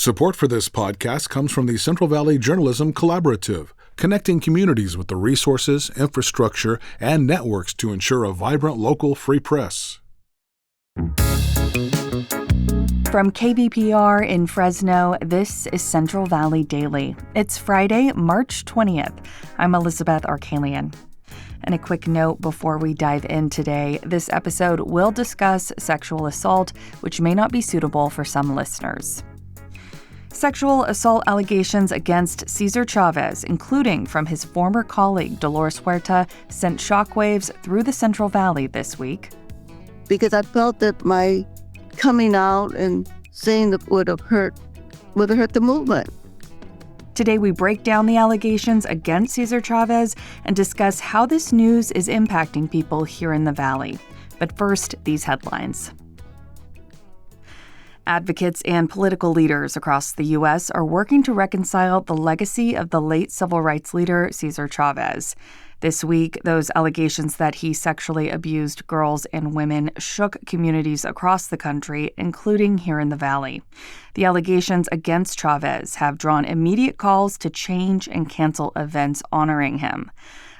Support for this podcast comes from the Central Valley Journalism Collaborative, connecting communities with the resources, infrastructure, and networks to ensure a vibrant local free press. From KVPR in Fresno, this is Central Valley Daily. It's Friday, March 20th. I'm Elizabeth Arkalian. And a quick note before we dive in today, this episode will discuss sexual assault, which may not be suitable for some listeners. Sexual assault allegations against Cesar Chavez, including from his former colleague Dolores Huerta, sent shockwaves through the Central Valley this week. Because I felt that my coming out and saying that would have hurt the movement. Today, we break down the allegations against Cesar Chavez and discuss how this news is impacting people here in the Valley. But first, these headlines. Advocates and political leaders across the U.S. are working to reconcile the legacy of the late civil rights leader, Cesar Chavez. This week, those allegations that he sexually abused girls and women shook communities across the country, including here in the Valley. The allegations against Chavez have drawn immediate calls to change and cancel events honoring him.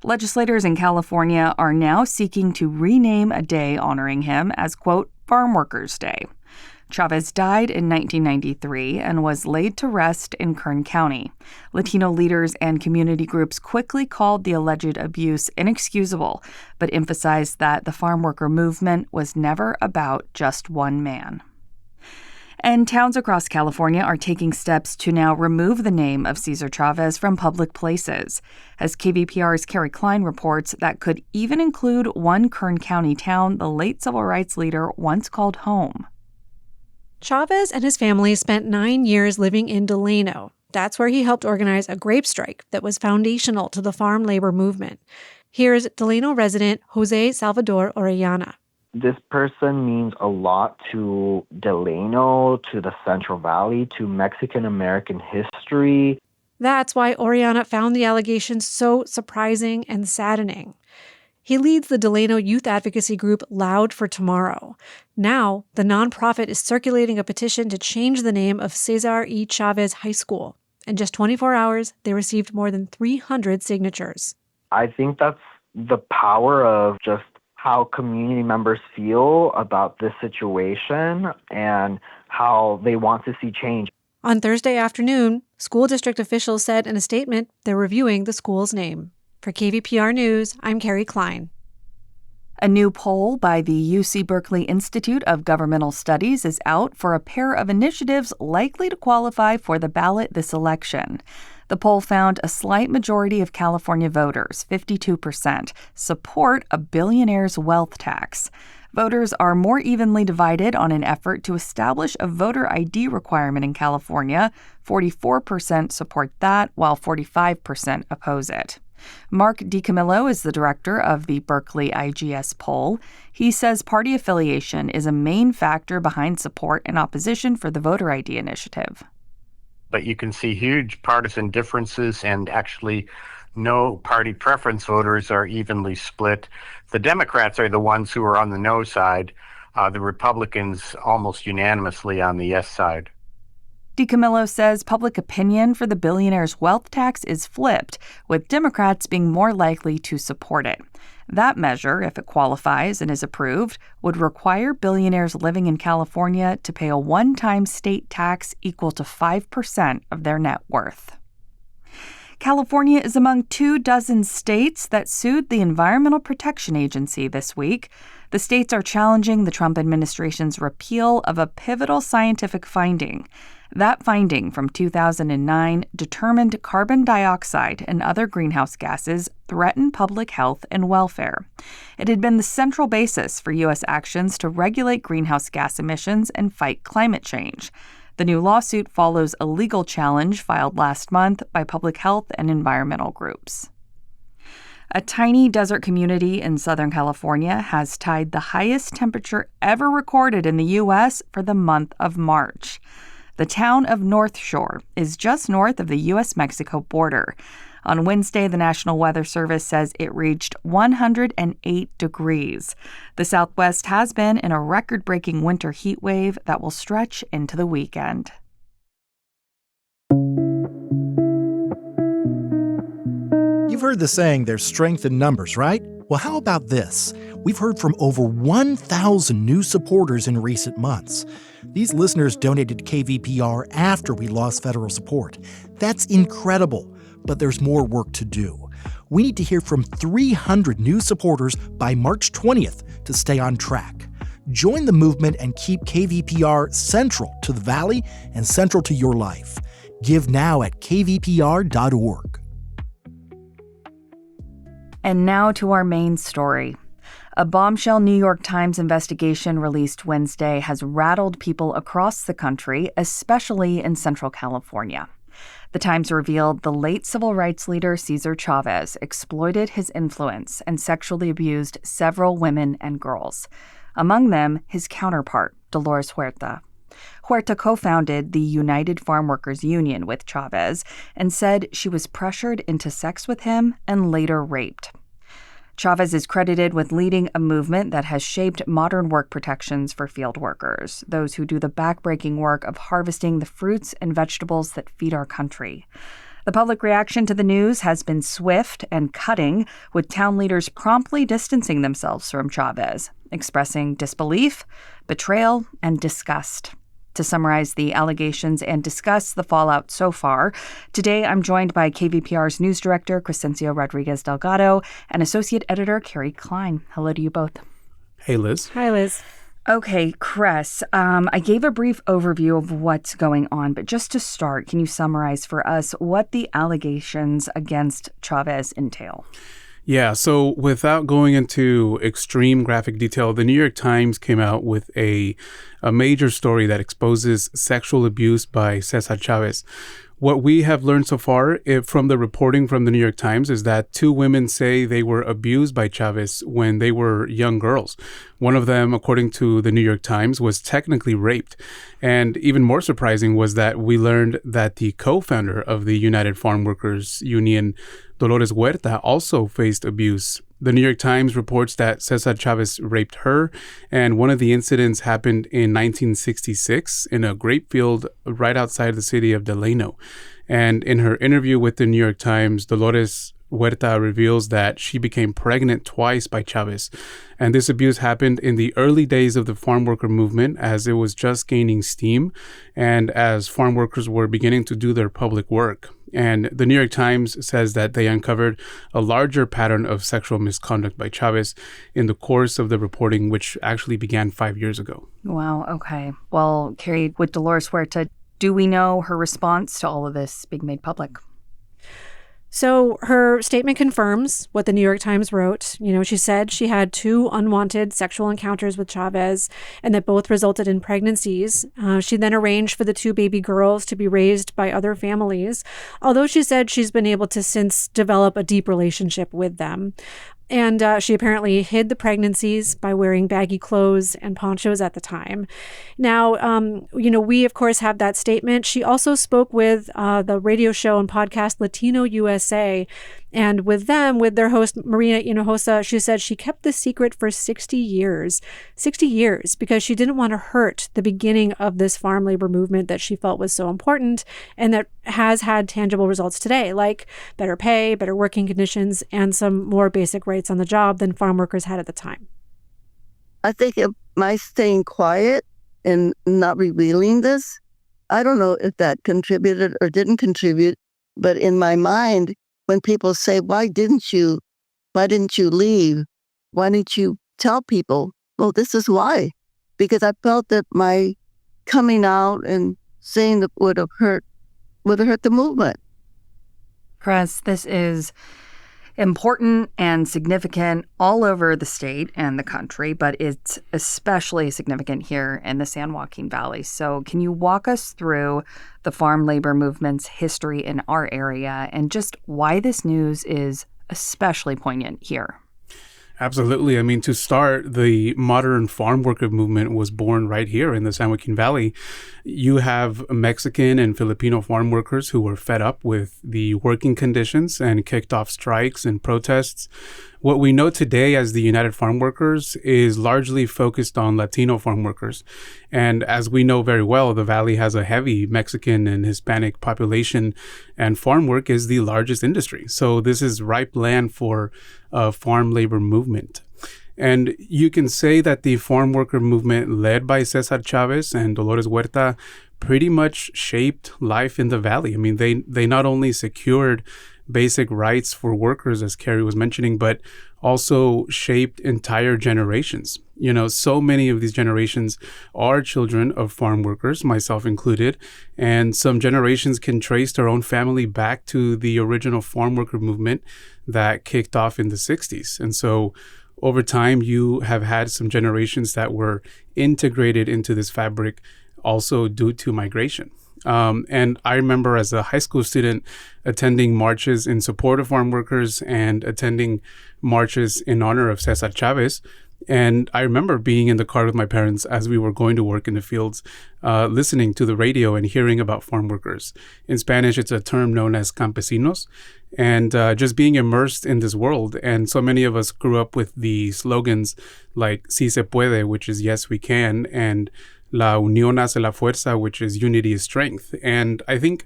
Legislators in California are now seeking to rename a day honoring him as, quote, Farmworkers Day. Chavez died in 1993 and was laid to rest in Kern County. Latino leaders and community groups quickly called the alleged abuse inexcusable, but emphasized that the farm worker movement was never about just one man. And towns across California are taking steps to now remove the name of Cesar Chavez from public places. As KVPR's Kerry Klein reports, that could even include one Kern County town the late civil rights leader once called home. Chavez and his family spent 9 years living in Delgado. That's where he helped organize a grape strike that was foundational to the farm labor movement. Here's Delgado resident Jose Salvador Orellana. This person means a lot to Delgado, to the Central Valley, to Mexican-American history. That's why Orellana found the allegations so surprising and saddening. He leads the Delgado youth advocacy group Loud for Tomorrow. Now, the nonprofit is circulating a petition to change the name of Cesar E. Chavez High School. In just 24 hours, they received more than 300 signatures. I think that's the power of just how community members feel about this situation and how they want to see change. On Thursday afternoon, school district officials said in a statement they're reviewing the school's name. For KVPR News, I'm Kerry Klein. A new poll by the UC Berkeley Institute of Governmental Studies is out for a pair of initiatives likely to qualify for the ballot this election. The poll found a slight majority of California voters, 52%, support a billionaire's wealth tax. Voters are more evenly divided on an effort to establish a voter ID requirement in California. 44% support that, while 45% oppose it. Mark DiCamillo is the director of the Berkeley IGS poll. He says party affiliation is a main factor behind support and opposition for the voter ID initiative. But you can see huge partisan differences, and actually no party preference voters are evenly split. The Democrats are the ones who are on the no side, the Republicans almost unanimously on the yes side. DiCamillo says public opinion for the billionaire's wealth tax is flipped, with Democrats being more likely to support it. That measure, if it qualifies and is approved, would require billionaires living in California to pay a one-time state tax equal to 5% of their net worth. California is among 24 states that sued the Environmental Protection Agency this week. The states are challenging the Trump administration's repeal of a pivotal scientific finding. That finding from 2009 determined carbon dioxide and other greenhouse gases threaten public health and welfare. It had been the central basis for U.S. actions to regulate greenhouse gas emissions and fight climate change. The new lawsuit follows a legal challenge filed last month by public health and environmental groups. A tiny desert community in Southern California has tied the highest temperature ever recorded in the U.S. for the month of March. The town of North Shore is just north of the U.S.-Mexico border. On Wednesday, the National Weather Service says it reached 108 degrees. The Southwest has been in a record-breaking winter heat wave that will stretch into the weekend. heard the saying, there's strength in numbers, right? Well, how about this? We've heard from over 1,000 new supporters in recent months. These listeners donated to KVPR after we lost federal support. That's incredible, but there's more work to do. We need to hear from 300 new supporters by March 20th to stay on track. Join the movement and keep KVPR central to the Valley and central to your life. Give now at kvpr.org. And now to our main story. A bombshell New York Times investigation released Wednesday has rattled people across the country, especially in Central California. The Times revealed the late civil rights leader Cesar Chavez exploited his influence and sexually abused several women and girls. Among them, his counterpart, Dolores Huerta. Huerta co-founded the United Farmworkers Union with Chavez and said she was pressured into sex with him and later raped. Chavez is credited with leading a movement that has shaped modern work protections for field workers, those who do the backbreaking work of harvesting the fruits and vegetables that feed our country. The public reaction to the news has been swift and cutting, with town leaders promptly distancing themselves from Chavez, expressing disbelief, betrayal, and disgust. To summarize the allegations and discuss the fallout so far, today I'm joined by KVPR's news director, Cresencio Rodriguez Delgado, and associate editor, Kerry Klein. Hello to you both. Hey, Liz. Hi, Liz. Okay, Cress, I gave a brief overview of what's going on, but just to start, can you summarize for us what the allegations against Chavez entail? Yeah, so without going into extreme graphic detail, the New York Times came out with a major story that exposes sexual abuse by Cesar Chavez. What we have learned so far from the reporting from the New York Times is that two women say they were abused by Chavez when they were young girls. One of them, according to the New York Times, was technically raped. And even more surprising was that we learned that the co-founder of the United Farmworkers Union, Dolores Huerta, also faced abuse. The New York Times reports that Cesar Chavez raped her, and one of the incidents happened in 1966 in a grape field right outside the city of Delgado. And in her interview with the New York Times, Dolores Huerta reveals that she became pregnant twice by Chavez. And this abuse happened in the early days of the farm worker movement as it was just gaining steam and as farm workers were beginning to do their public work. And the New York Times says that they uncovered a larger pattern of sexual misconduct by Chavez in the course of the reporting, which actually began 5 years ago. Wow, okay. Well, Kerry, with Dolores Huerta, do we know her response to all of this being made public? So her statement confirms what the New York Times wrote. She said she had 2 unwanted sexual encounters with Chavez and that both resulted in pregnancies. She then arranged for the 2 baby girls to be raised by other families, although she said she's been able to since develop a deep relationship with them. And she apparently hid the pregnancies by wearing baggy clothes and ponchos at the time. Now, we, of course, have that statement. She also spoke with the radio show and podcast Latino USA. And with them, with their host, Maria Hinojosa, she said she kept the secret for 60 years, because she didn't want to hurt the beginning of this farm labor movement that she felt was so important and that has had tangible results today, like better pay, better working conditions, and some more basic rights on the job than farm workers had at the time. I think my staying quiet and not revealing this, I don't know if that contributed or didn't contribute, but in my mind, when people say, why didn't you leave? Why didn't you tell people? Well, this is why. Because I felt that my coming out and saying that would have hurt the movement. Chris, this is important and significant all over the state and the country, but it's especially significant here in the San Joaquin Valley. So can you walk us through the farm labor movement's history in our area and just why this news is especially poignant here? Absolutely. I mean, to start, the modern farm worker movement was born right here in the San Joaquin Valley. You have Mexican and Filipino farm workers who were fed up with the working conditions and kicked off strikes and protests. What we know today as the United Farm Workers is largely focused on Latino farm workers. And as we know very well, the Valley has a heavy Mexican and Hispanic population, and farm work is the largest industry. So this is ripe land for a farm labor movement. And you can say that the farm worker movement led by Cesar Chavez and Dolores Huerta pretty much shaped life in the Valley. I mean, they not only secured basic rights for workers, as Kerry was mentioning, but also shaped entire generations. You know, so many of these generations are children of farm workers, myself included, and some generations can trace their own family back to the original farm worker movement that kicked off in the 60s. And so over time, you have had some generations that were integrated into this fabric also due to migration. And I remember as a high school student attending marches in support of farm workers and attending marches in honor of Cesar Chavez. And I remember being in the car with my parents as we were going to work in the fields, listening to the radio and hearing about farm workers. In Spanish, it's a term known as campesinos, and just being immersed in this world. And so many of us grew up with the slogans like "Si se puede," which is yes, we can, and "La unión hace la fuerza," which is unity is strength. And I think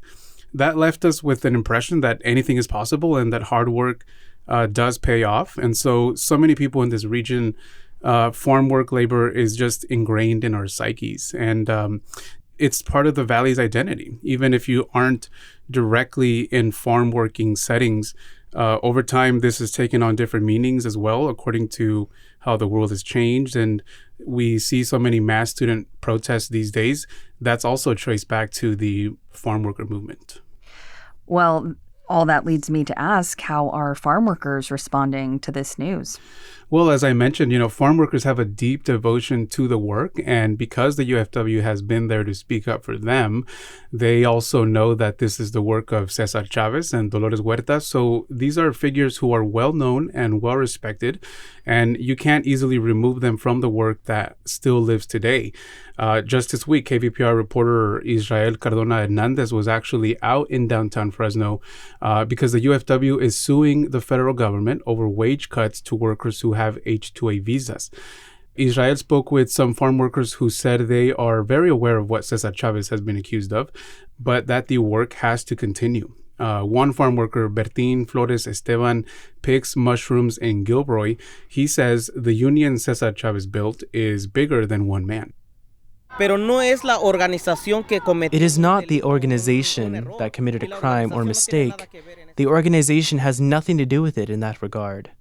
that left us with an impression that anything is possible and that hard work does pay off. And so many people in this region, farm work labor is just ingrained in our psyches. And it's part of the Valley's identity. Even if you aren't directly in farm working settings, over time, this has taken on different meanings as well, according to how the world has changed. And we see so many mass student protests these days. That's also traced back to the farm worker movement. Well, all that leads me to ask, how are farm workers responding to this news? Well, as I mentioned, farm workers have a deep devotion to the work. And because the UFW has been there to speak up for them, they also know that this is the work of Cesar Chavez and Dolores Huerta. So these are figures who are well known and well respected. And you can't easily remove them from the work that still lives today. Just this week, KVPR reporter Israel Cardona Hernandez was actually out in downtown Fresno because the UFW is suing the federal government over wage cuts to workers who have H-2A visas. Israel spoke with some farm workers who said they are very aware of what Cesar Chavez has been accused of, but that the work has to continue. One farm worker, Bertin Flores Esteban, picks mushrooms in Gilroy. He says the union Cesar Chavez built is bigger than one man. It is not the organization that committed a crime or mistake. The organization has nothing to do with it in that regard.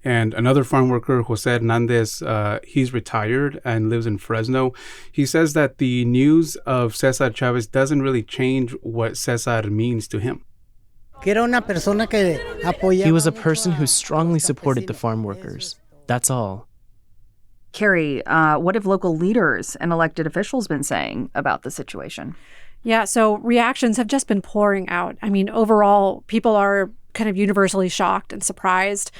And another farm worker, Jose Hernandez, he's retired and lives in Fresno. He says that the news of Cesar Chavez doesn't really change what Cesar means to him. He was a person who strongly supported the farm workers. That's all. Kerry, what have local leaders and elected officials been saying about the situation? Yeah, so reactions have just been pouring out. I mean, overall, people are kind of universally shocked and surprised.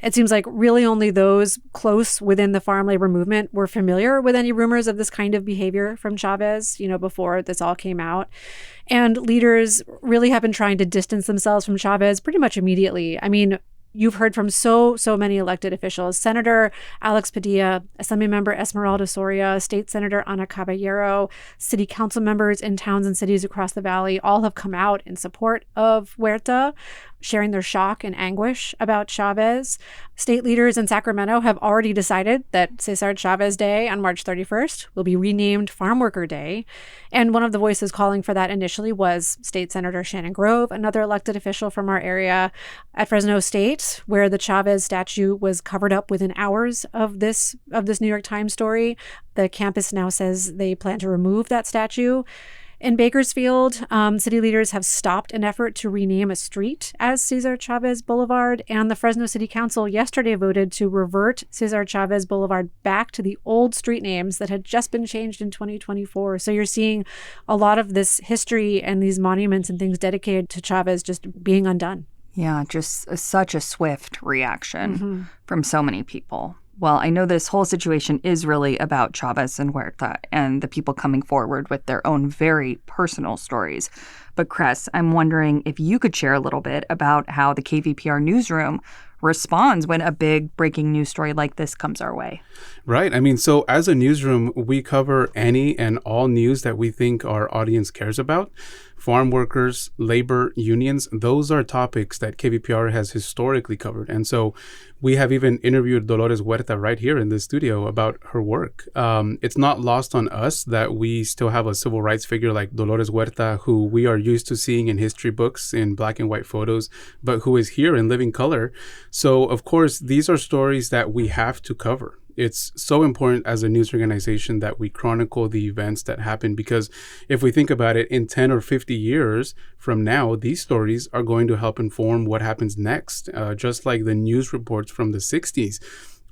It seems like really only those close within the farm labor movement were familiar with any rumors of this kind of behavior from Chavez, before this all came out. And leaders really have been trying to distance themselves from Chavez pretty much immediately. I mean, you've heard from so many elected officials. Senator Alex Padilla, Assembly Member Esmeralda Soria, State Senator Ana Caballero, city council members in towns and cities across the Valley all have come out in support of Huerta, sharing their shock and anguish about Chavez. State leaders in Sacramento have already decided that Cesar Chavez Day on March 31st will be renamed Farm Worker Day. And one of the voices calling for that initially was State Senator Shannon Grove, another elected official from our area. At Fresno State, where the Chavez statue was covered up within hours of this New York Times story, the campus now says they plan to remove that statue. In Bakersfield, city leaders have stopped an effort to rename a street as Cesar Chavez Boulevard, and the Fresno City Council yesterday voted to revert Cesar Chavez Boulevard back to the old street names that had just been changed in 2024. So you're seeing a lot of this history and these monuments and things dedicated to Chavez just being undone. Yeah, just such a swift reaction from so many people. Well, I know this whole situation is really about Chavez and Huerta and the people coming forward with their own very personal stories. But Cres, I'm wondering if you could share a little bit about how the KVPR newsroom responds when a big breaking news story like this comes our way? Right. I mean, so as a newsroom, we cover any and all news that we think our audience cares about. Farm workers, labor unions, those are topics that KVPR has historically covered. And so we have even interviewed Dolores Huerta right here in the studio about her work. It's not lost on us that we still have a civil rights figure like Dolores Huerta, who we are used to seeing in history books in black and white photos, but who is here in living color. So, of course, these are stories that we have to cover. It's so important as a news organization that we chronicle the events that happen, because if we think about it, in 10 or 50 years from now, these stories are going to help inform what happens next, just like the news reports from the 60s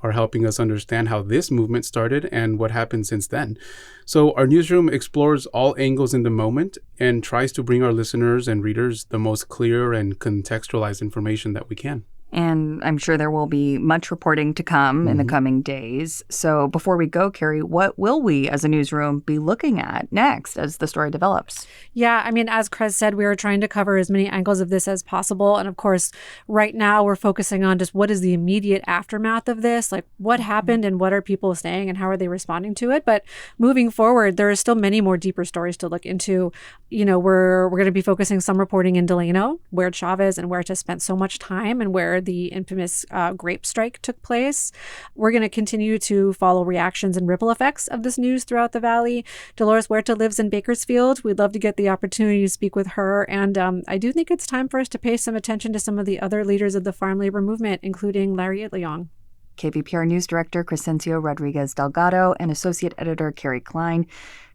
are helping us understand how this movement started and what happened since then. So our newsroom explores all angles in the moment and tries to bring our listeners and readers the most clear and contextualized information that we can. And I'm sure there will be much reporting to come in the coming days. So before we go, Kerry, what will we as a newsroom be looking at next as the story develops? Yeah, I mean, as Cres said, we are trying to cover as many angles of this as possible. And of course, right now we're focusing on just what is the immediate aftermath of this, like what happened and what are people saying and how are they responding to it. But moving forward, there are still many more deeper stories to look into. You know, we're going to be focusing some reporting in Delgado, where Chavez and Huerta spent so much time and where the infamous grape strike took place. We're going to continue to follow reactions and ripple effects of this news throughout the Valley. Dolores Huerta lives in Bakersfield. We'd love to get the opportunity to speak with her. And I do think it's time for us to pay some attention to some of the other leaders of the farm labor movement, including Larry Itliong. KVPR News Director Cresencio Rodriguez Delgado and Associate Editor Kerry Klein,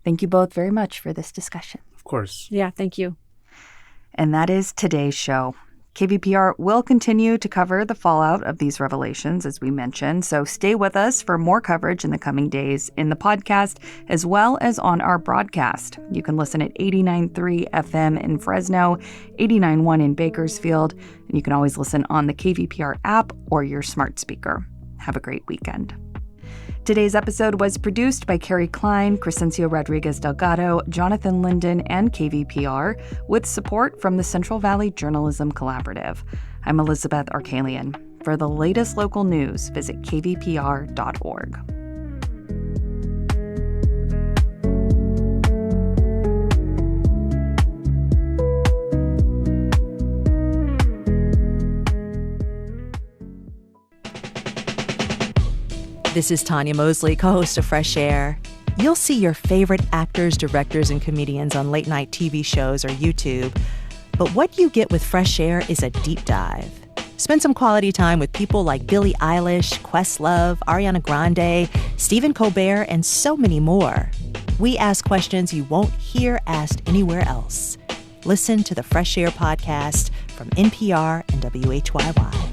thank you both very much for this discussion. Of course. Yeah, thank you. And that is today's show. KVPR will continue to cover the fallout of these revelations, as we mentioned, so stay with us for more coverage in the coming days in the podcast, as well as on our broadcast. You can listen at 89.3 FM in Fresno, 89.1 in Bakersfield, and you can always listen on the KVPR app or your smart speaker. Have a great weekend. Today's episode was produced by Kerry Klein, Cresencio Rodriguez Delgado, Jonathan Linden, and KVPR, with support from the Central Valley Journalism Collaborative. I'm Elizabeth Arkalian. For the latest local news, visit kvpr.org. This is Tanya Mosley, co-host of Fresh Air. You'll see your favorite actors, directors, and comedians on late-night TV shows or YouTube. But what you get with Fresh Air is a deep dive. Spend some quality time with people like Billie Eilish, Questlove, Ariana Grande, Stephen Colbert, and so many more. We ask questions you won't hear asked anywhere else. Listen to the Fresh Air podcast from NPR and WHYY.